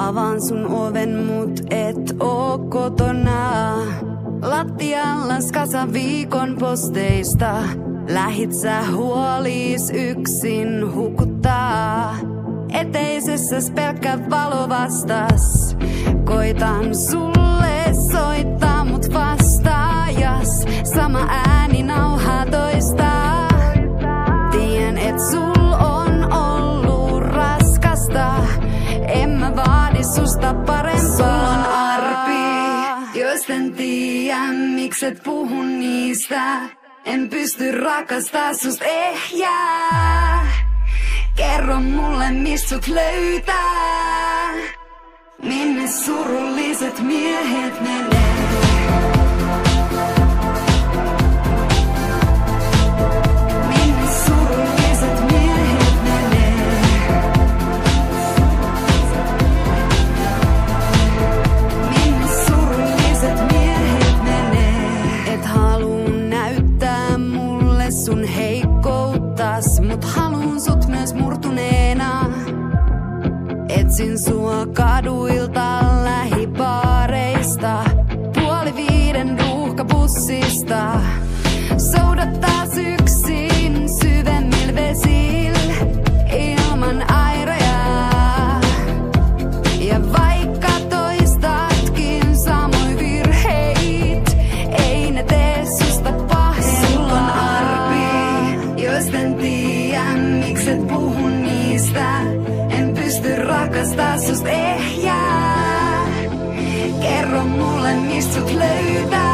Avaan sun oven, mut et oo kotona. Lattiallas kasa viikon posteista. Lähit sä huoliis yksin hukuttaa. Eteisessäs pelkkä valo vastas. Koitan sulle soittaa, mut vastaajas. Sama ääni nauhaa toistaa. Tien et sul on ollut raskasta. En mä vaadi susta parempaa. Sul on arpi, jos en tiedä mikset puhu niistä. En pysty rakastaa sust ehjää. Kerro mulle mist sut löytää. Minne surulliset miehet menee? Minne surulliset miehet menee? Minne surulliset miehet menee? Et haluu näyttää mulle sun heikkouttas, mut haluun sut myös murtuneena. Etsin sua kaduilta, lähibaareista, 4:30 ruuhkabussista. Soudattaas yksin syvemmil vesil, ilman airoja. Ja vaikka toistatkin samoin virheit, ei ne tee susta pahempaa. Sul on arpi, jos en tiedä mikset puhu niistä. En pysty rakastaa sust ehjää. Kerro mulle mist sut löytää.